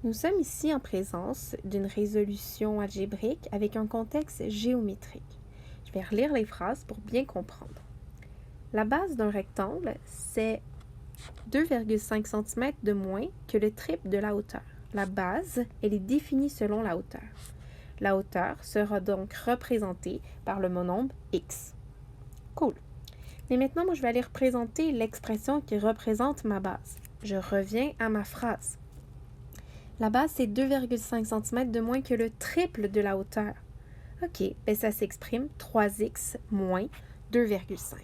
Nous sommes ici en présence d'une résolution algébrique avec un contexte géométrique. Je vais relire les phrases pour bien comprendre. La base d'un rectangle, c'est 2,5 cm de moins que le triple de la hauteur. La base, elle est définie selon la hauteur. La hauteur sera donc représentée par le monombre x. Cool. Mais maintenant, moi, je vais aller représenter l'expression qui représente ma base. Je reviens à ma phrase. La base, c'est 2,5 cm de moins que le triple de la hauteur. OK, bien ça s'exprime 3x moins 2,5.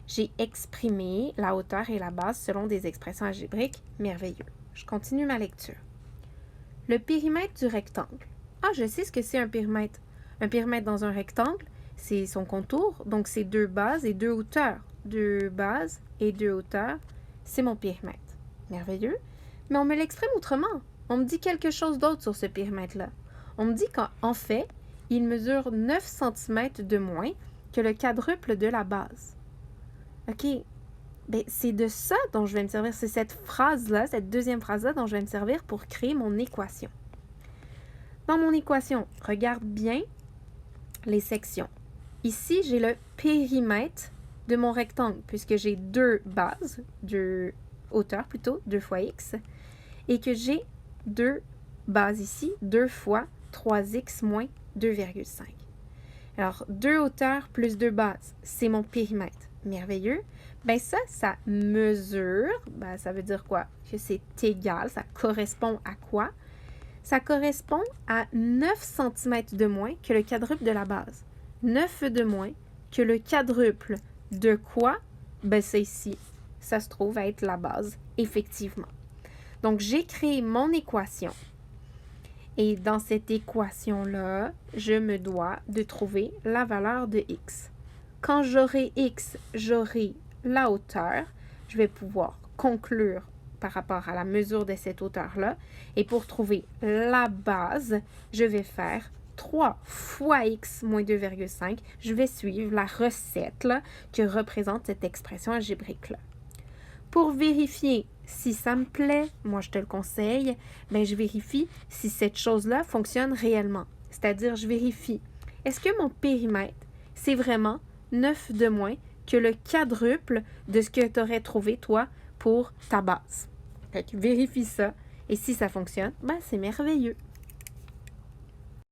J'ai exprimé la hauteur et la base selon des expressions algébriques. Merveilleux. Je continue ma lecture. Le périmètre du rectangle. Ah, je sais ce que c'est un périmètre. Un périmètre dans un rectangle, c'est son contour, donc c'est 2 bases et 2 hauteurs. 2 bases et 2 hauteurs, c'est mon périmètre. Merveilleux. Mais on me l'exprime autrement. On me dit quelque chose d'autre sur ce périmètre-là. On me dit qu'en fait, il mesure 9 cm de moins que le quadruple de la base. OK. Bien, c'est de ça dont je vais me servir. C'est cette phrase-là, cette deuxième phrase-là dont je vais me servir pour créer mon équation. Dans mon équation, regarde bien les sections. Ici, j'ai le périmètre de mon rectangle, puisque j'ai 2 bases, 2 hauteurs plutôt, 2 fois x, et que j'ai 2 bases ici, 2 fois 3x moins 2,5. Alors, 2 hauteurs plus 2 bases, c'est mon périmètre. Merveilleux. Bien ça mesure, ben, ça veut dire quoi? Que c'est égal, ça correspond à quoi? Ça correspond à 9 cm de moins que le quadruple de la base. 9 de moins que le quadruple de quoi? Ben c'est ici. Ça se trouve à être la base, effectivement. Donc, j'ai créé mon équation. Et dans cette équation-là, je me dois de trouver la valeur de x. Quand j'aurai x, j'aurai la hauteur. Je vais pouvoir conclure par rapport à la mesure de cette hauteur-là. Et pour trouver la base, je vais faire 3 fois x moins 2,5. Je vais suivre la recette là, que représente cette expression algébrique-là. Pour vérifier si ça me plaît, moi je te le conseille, ben je vérifie si cette chose-là fonctionne réellement. C'est-à-dire, je vérifie, est-ce que mon périmètre, c'est vraiment 9 de moins que le quadruple de ce que tu aurais trouvé, toi, pour ta base? Fait que vérifie ça, et si ça fonctionne, ben c'est merveilleux.